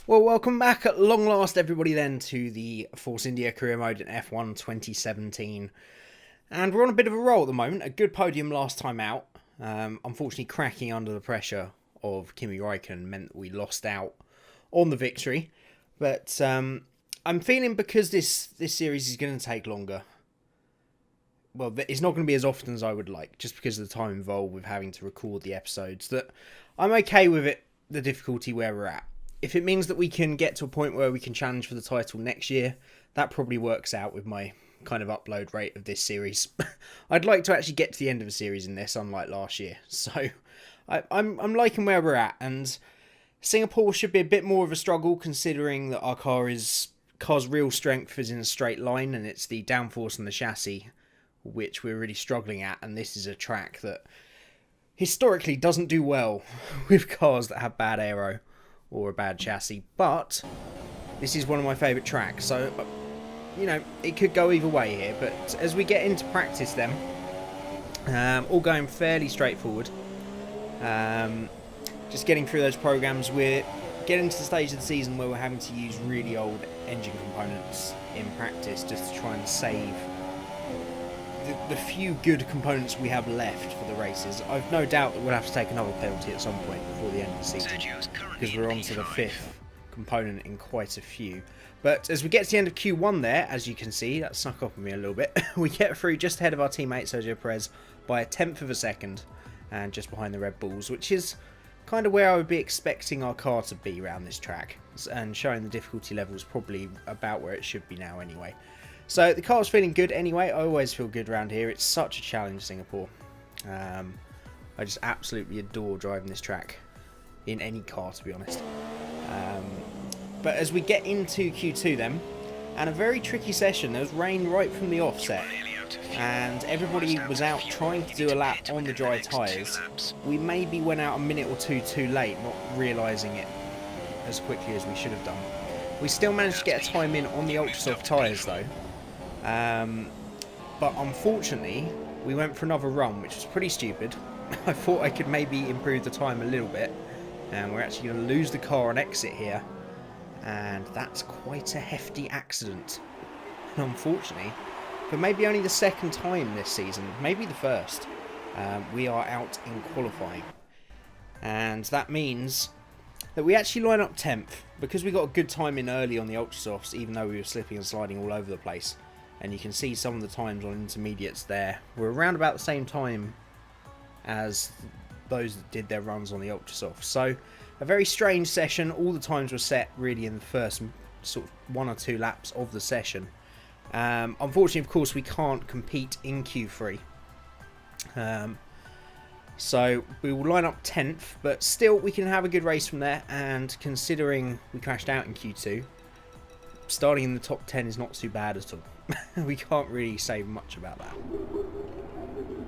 Well, welcome back at long last, everybody, then, to the Force India Career Mode in F1 2017. And we're on a bit of a roll at the moment. A good podium last time out. Unfortunately, cracking under the pressure of Kimi Räikkönen meant that we lost out on the victory. But I'm feeling, because this series is going to take longer, well, it's not going to be as often as I would like, just because of the time involved with having to record the episodes, that I'm okay with it, the difficulty where we're at. If it means that we can get to a point where we can challenge for the title next year, that probably works out with my kind of upload rate of this series. I'd like to actually get to the end of a series in this, unlike last year. So I'm liking where we're at, and Singapore should be a bit more of a struggle, considering that our car's real strength is in a straight line, and it's the downforce and the chassis which we're really struggling at. And this is a track that historically doesn't do well with cars that have bad aero or a bad chassis, but this is one of my favourite tracks, so you know, it could go either way here. But as we get into practice then, all going fairly straightforward, just getting through those programs. We're getting to the stage of the season where we're having to use really old engine components in practice just to try and save the few good components we have left for the races. I've no doubt that we'll have to take another penalty at some point before the end of the season, because we're on to the fifth component in quite a few. But as we get to the end of Q1 there, as you can see, that snuck up on me a little bit, we get through just ahead of our teammate Sergio Perez by a tenth of a second, and just behind the Red Bulls, which is kind of where I would be expecting our car to be around this track, and showing the difficulty levels probably about where it should be now anyway. So the car's feeling good anyway. I always feel good around here. It's such a challenge, Singapore. I just absolutely adore driving this track in any car, to be honest. But as we get into Q2 then, and a very tricky session, there was rain right from the offset, and everybody was out trying to do a lap on the dry tyres. We maybe went out a minute or two too late, not realising it as quickly as we should have done. We still managed to get a time in on the ultra soft tyres though. But unfortunately, we went for another run, which was pretty stupid. I thought I could maybe improve the time a little bit, and we're actually going to lose the car on exit here, and that's quite a hefty accident. And unfortunately, for maybe only the second time this season, maybe the first, we are out in qualifying, and that means that we actually line up 10th, because we got a good time in early on the ultra softs, even though we were slipping and sliding all over the place. And you can see some of the times on intermediates there. We're around about the same time as those that did their runs on the ultra soft. So a very strange session. All the times were set really in the first sort of 1 or 2 laps of the session. Unfortunately, of course, we can't compete in Q3. So we will line up 10th, but still we can have a good race from there. And considering we crashed out in Q2, starting in the top 10 is not too bad at all. We can't really say much about that.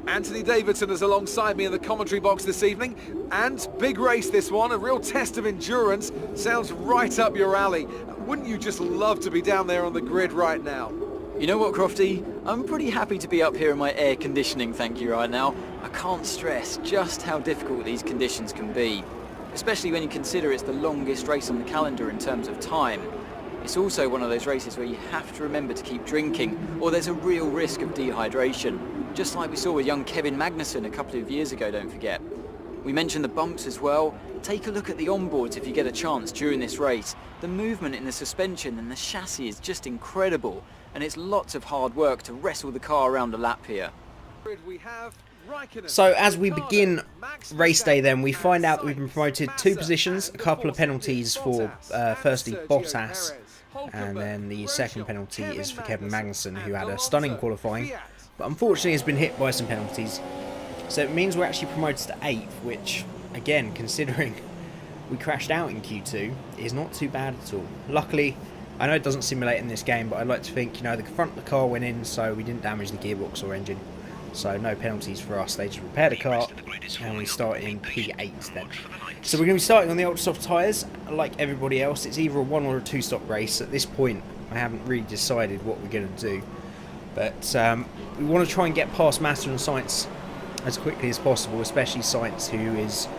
Anthony Davidson is alongside me in the commentary box this evening, and big race this one, a real test of endurance. Sounds right up your alley. Wouldn't you just love to be down there on the grid right now? You know what, Crofty? I'm pretty happy to be up here in my air conditioning, thank you, right now. I can't stress just how difficult these conditions can be, especially when you consider it's the longest race on the calendar in terms of time. It's also one of those races where you have to remember to keep drinking, or there's a real risk of dehydration, just like we saw with young Kevin Magnussen a couple of years ago, don't forget. We mentioned the bumps as well. Take a look at the onboards if you get a chance during this race. The movement in the suspension and the chassis is just incredible, and it's lots of hard work to wrestle the car around a lap here. So as we begin race day then, we find out that we've been promoted 2 positions, a couple of penalties for firstly Bottas, and then the second penalty is for Kevin Magnussen, who had a stunning qualifying, but unfortunately has been hit by some penalties. So it means we're actually promoted to 8th, which, again, considering we crashed out in Q2, is not too bad at all. Luckily, I know it doesn't simulate in this game, but I'd like to think, you know, the front of the car went in, so we didn't damage the gearbox or engine. So no penalties for us. They just repaired the car, and we start in P8 then. So we're going to be starting on the ultra soft tyres, like everybody else. It's either a 1 or a 2 stop race. At this point, I haven't really decided what we're going to do. But we want to try and get past Massa and Sainz as quickly as possible, especially Sainz, who is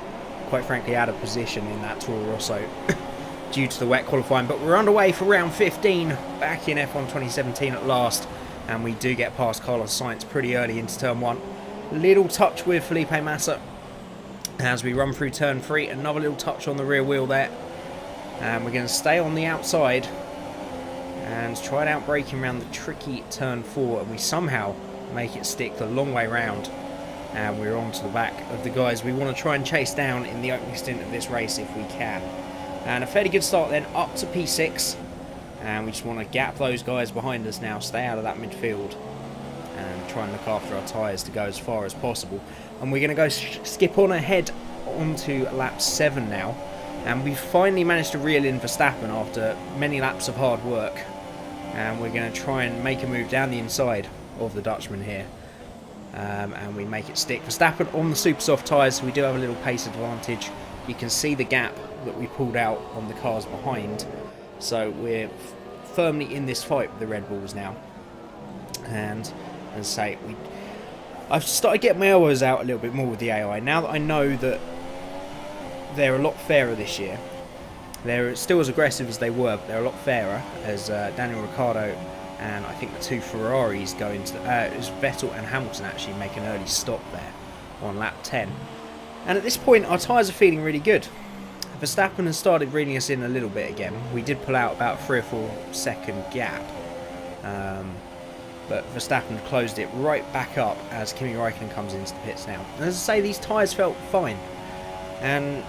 quite frankly out of position in that Toro Rosso. due to the wet qualifying. But we're underway for round 15 back in F1 2017 at last, and we do get past Carlos Sainz pretty early into turn 1. Little touch with Felipe Massa as we run through turn 3. Another little touch on the rear wheel there, and we're going to stay on the outside and try it out braking around the tricky turn 4, and we somehow make it stick the long way round, and we're on to the back of the guys we want to try and chase down in the opening stint of this race if we can. And a fairly good start then, up to P6, and we just want to gap those guys behind us now, stay out of that midfield and try and look after our tyres to go as far as possible. And we're going to go skip on ahead onto lap 7 now, and we've finally managed to reel in Verstappen after many laps of hard work, and we're going to try and make a move down the inside of the Dutchman here, and we make it stick. Verstappen on the super soft tyres, so we do have a little pace advantage. You can see the gap that we pulled out on the cars behind, so we're firmly in this fight with the Red Bulls now. And as I say, I've started getting my elbows out a little bit more with the AI now that I know that they're a lot fairer this year. They're still as aggressive as they were, but they're a lot fairer, as Daniel Ricciardo and I think the two Ferraris go into as Vettel and Hamilton actually make an early stop there on lap 10. And at this point our tyres are feeling really good. Verstappen has started reeling us in a little bit again. We did pull out about 3 or 4 second gap, but Verstappen closed it right back up as Kimi Räikkönen comes into the pits now. And as I say, these tyres felt fine, and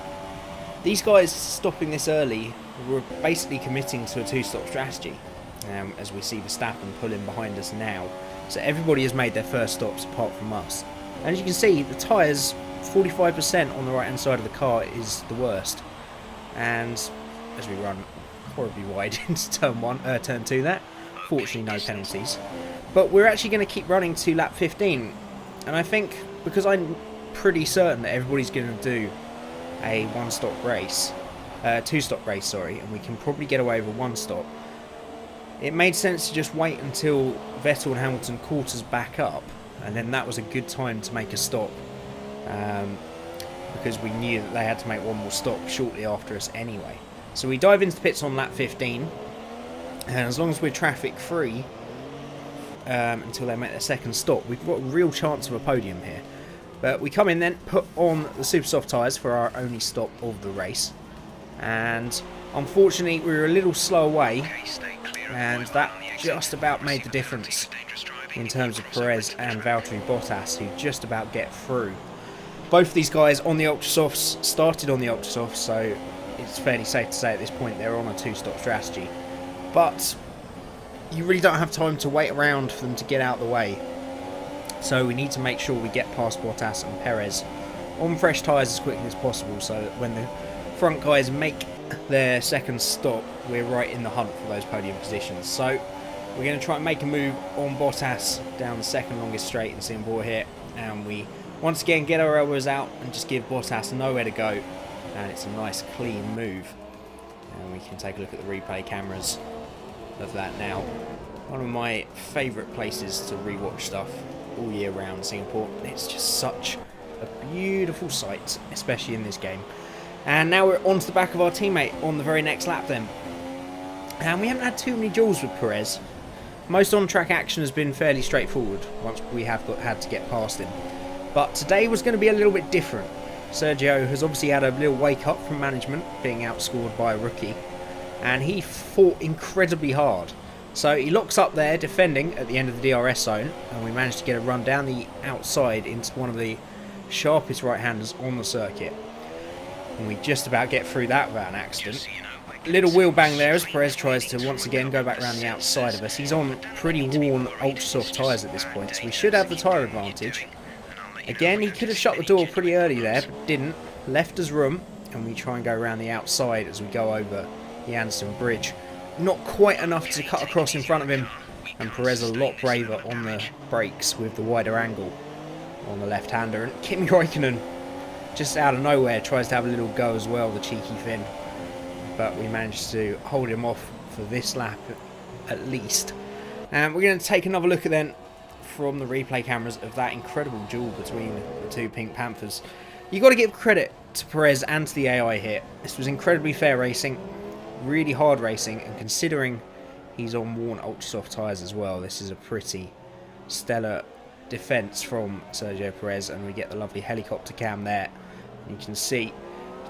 these guys stopping this early were basically committing to a 2-stop strategy, as we see Verstappen pulling behind us now. So everybody has made their first stops apart from us. And as you can see, the tyres, 45% on the right hand side of the car is the worst. And as we run horribly wide into turn 2 there, fortunately no penalties. But we're actually going to keep running to lap 15. And I think, because I'm pretty certain that everybody's going to do a 2-stop race, and we can probably get away with a 1 stop, it made sense to just wait until Vettel and Hamilton caught us back up, and then that was a good time to make a stop, because we knew that they had to make one more stop shortly after us anyway. So we dive into the pits on lap 15, and as long as we're traffic free until they make their second stop, we've got a real chance of a podium here. But we come in then, put on the super soft tyres for our only stop of the race, and unfortunately we were a little slow away, and that just about made the difference in terms of Perez and Valtteri Bottas, who just about get through. Both of these guys on the ultra softs started on the ultra softs, so it's fairly safe to say at this point they're on a 2-stop strategy. But you really don't have time to wait around for them to get out of the way. So we need to make sure we get past Bottas and Perez on fresh tyres as quickly as possible, so that when the front guys make their second stop, we're right in the hunt for those podium positions. So we're going to try and make a move on Bottas down the second longest straight in Singapore here, and we once again get our elbows out and just give Bottas nowhere to go, and it's a nice clean move. And we can take a look at the replay cameras of that now. One of my favourite places to rewatch stuff all year round, Singapore. It's just such a beautiful sight, especially in this game. And now we're onto the back of our teammate on the very next lap then. And we haven't had too many duels with Perez. Most on-track action has been fairly straightforward once we have had to get past him. But today was going to be a little bit different. Sergio has obviously had a little wake up from management, being outscored by a rookie, and he fought incredibly hard. So he locks up there defending at the end of the DRS zone, and we managed to get a run down the outside into one of the sharpest right-handers on the circuit. And we just about get through that without an accident. Little wheel bang there as Perez tries to once again go back around the outside of us. He's on pretty worn ultra soft tyres at this point, so we should have the tyre advantage. Again, he could have shut the door pretty early there, but didn't. Left us room, and we try and go around the outside as we go over the Anderson Bridge. Not quite enough to cut across in front of him, and Perez a lot braver on the brakes with the wider angle on the left-hander. And Kimi Räikkönen, just out of nowhere, tries to have a little go as well, the cheeky Finn. But we managed to hold him off for this lap at least. And we're going to take another look at then from the replay cameras of that incredible duel between the two Pink Panthers. You've got to give credit to Perez and to the AI here. This was incredibly fair racing. Really hard racing, and considering he's on worn ultra soft tyres as well, this is a pretty stellar defence from Sergio Perez, and we get the lovely helicopter cam there. You can see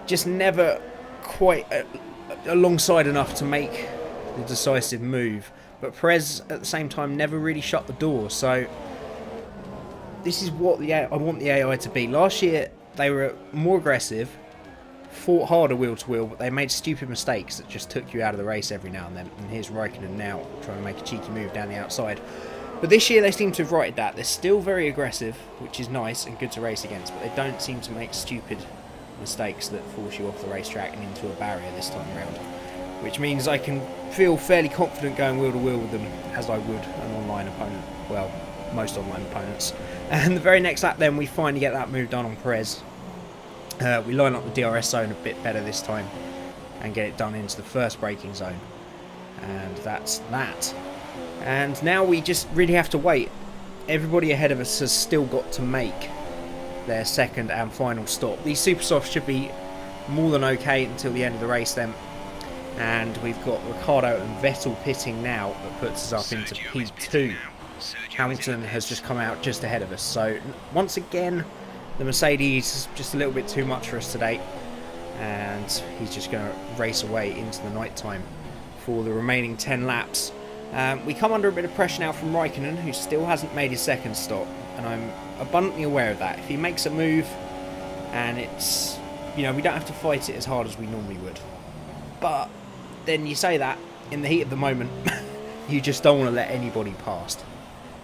just never quite alongside enough to make the decisive move, but Perez at the same time never really shut the door. So this is what I want the AI to be. Last year they were more aggressive, fought harder wheel to wheel, but they made stupid mistakes that just took you out of the race every now and then. And here's Raikkonen now trying to make a cheeky move down the outside. But this year they seem to have righted that. They're still very aggressive, which is nice and good to race against, but they don't seem to make stupid mistakes that force you off the racetrack and into a barrier this time around. Which means I can feel fairly confident going wheel to wheel with them, as I would an online opponent. Well, most online opponents. And the very next lap then we finally get that move done on Perez. We line up the DRS zone a bit better this time and get it done into the first braking zone. And that's that. And now we just really have to wait. Everybody ahead of us has still got to make their second and final stop. These super softs should be more than okay until the end of the race then. And we've got Ricciardo and Vettel pitting now. That puts us up into P2. Hamilton has just come out just ahead of us. So once again, the Mercedes is just a little bit too much for us today. And he's just going to race away into the night time for the remaining 10 laps. We come under a bit of pressure now from Raikkonen, who still hasn't made his second stop. And I'm abundantly aware of that. If he makes a move and it's, we don't have to fight it as hard as we normally would. But then you say that in the heat of the moment, you just don't want to let anybody past.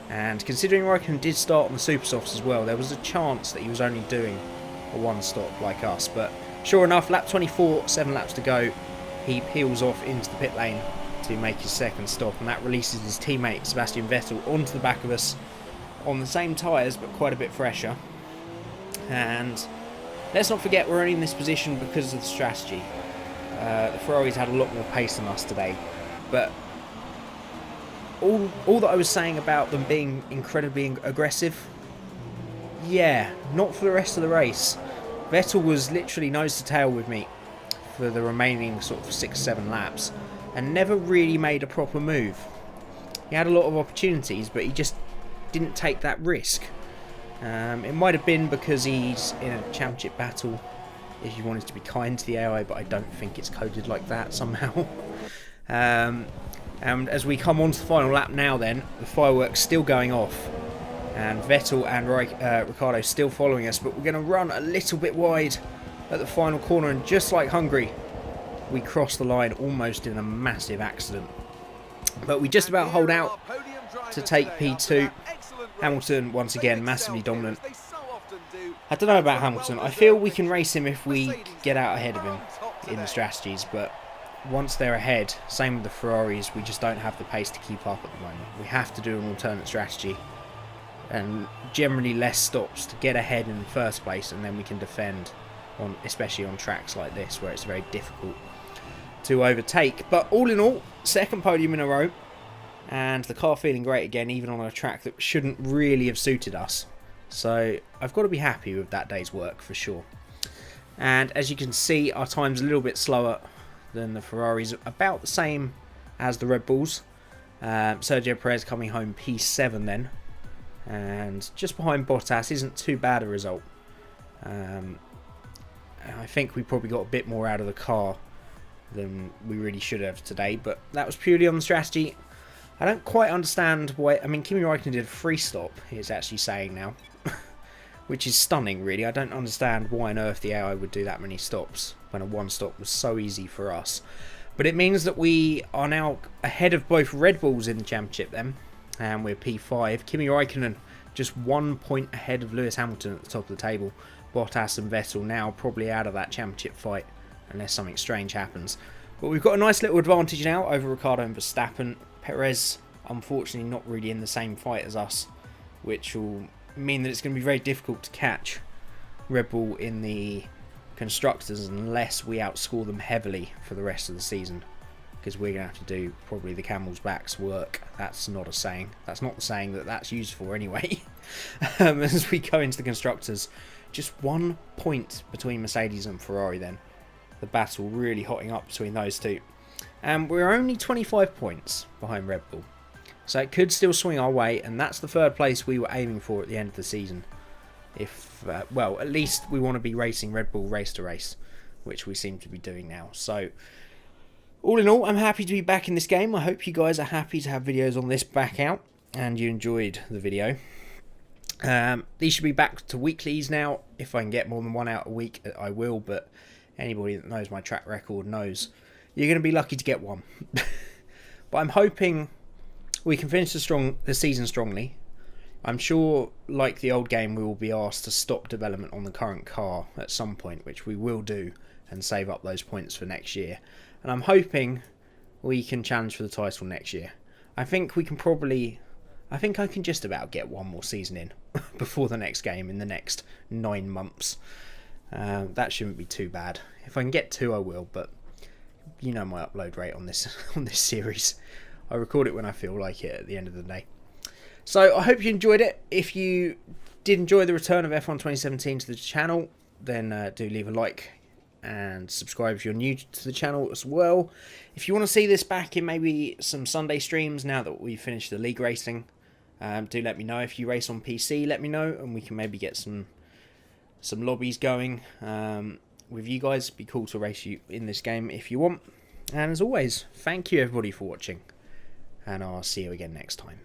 And considering Raikkonen did start on the super softs as well, there was a chance that he was only doing a one stop like us. But sure enough, lap 24, 7 laps to go, he peels off into the pit lane to make his second stop, and that releases his teammate Sebastian Vettel onto the back of us on the same tyres but quite a bit fresher. And let's not forget we're only in this position because of the strategy. The Ferraris had a lot more pace than us today, but all that I was saying about them being incredibly aggressive, yeah, not for the rest of the race. Vettel was literally nose to tail with me for the remaining sort of 6-7 laps and never really made a proper move. He had a lot of opportunities, but he just didn't take that risk. It might have been because he's in a championship battle, if you wanted to be kind to the AI, but I don't think it's coded like that somehow. And as we come on to the final lap now then, the fireworks still going off, and Vettel and Ricciardo still following us, but we're going to run a little bit wide at the final corner, and just like Hungary, we cross the line almost in a massive accident. But we just about hold out to take P2. Hamilton, once again, massively dominant. I don't know about Hamilton. I feel we can race him if we get out ahead of him in the strategies, but once they're ahead, same with the Ferraris, we just don't have the pace to keep up at the moment. We have to do an alternate strategy and generally less stops to get ahead in the first place, and then we can defend, especially on tracks like this where it's very difficult to overtake. But all in all, second podium in a row, and the car feeling great again, even on a track that shouldn't really have suited us. So I've got to be happy with that day's work for sure. And as you can see, our time's a little bit slower than the Ferraris, about the same as the Red Bulls. Sergio Perez coming home P7 then, and just behind Bottas. Isn't too bad a result. I think we probably got a bit more out of the car than we really should have today, but that was purely on the strategy. I don't quite understand why. I mean, Kimi Raikkonen did a free stop, he's actually saying now, which is stunning really. I don't understand why on earth the AI would do that many stops when a one stop was so easy for us. But it means that we are now ahead of both Red Bulls in the championship then, and we're P5. Kimi Raikkonen just 1 point ahead of Lewis Hamilton at the top of the table. Bottas and Vettel now probably out of that championship fight unless something strange happens. But we've got a nice little advantage now over Ricciardo and Verstappen. Perez, unfortunately, not really in the same fight as us, which will mean that it's going to be very difficult to catch Red Bull in the constructors unless we outscore them heavily for the rest of the season, because we're going to have to do probably the camel's back's work. That's not a saying. That's not the saying that that's used for anyway. As we go into the constructors, just 1 point between Mercedes and Ferrari then. The battle really hotting up between those two. And we're only 25 points behind Red Bull. So it could still swing our way, and that's the third place we were aiming for at the end of the season. If, well, at least we want to be racing Red Bull race to race, which we seem to be doing now. So, all in all, I'm happy to be back in this game. I hope you guys are happy to have videos on this back out, and you enjoyed the video. These should be back to weeklies now. If I can get more than one out a week, I will, but anybody that knows my track record knows you're going to be lucky to get one. But I'm hoping we can finish the season strongly. I'm sure, like the old game, we will be asked to stop development on the current car at some point, which we will do, and save up those points for next year. And I'm hoping we can challenge for the title next year. I think I can just about get one more season in before the next game in the next 9 months. That shouldn't be too bad. If I can get 2, I will, but you know my upload rate on this series. I record it when I feel like it at the end of the day. So I hope you enjoyed it. If you did enjoy the return of F1 2017 to the channel, then do leave a like and subscribe if you're new to the channel as well. If you want to see this back in maybe some Sunday streams now that we've finished the league racing, do let me know. If you race on PC, let me know, and we can maybe get some lobbies going with you guys. It'd be cool to race you in this game if you want. And as always, thank you everybody for watching, and I'll see you again next time.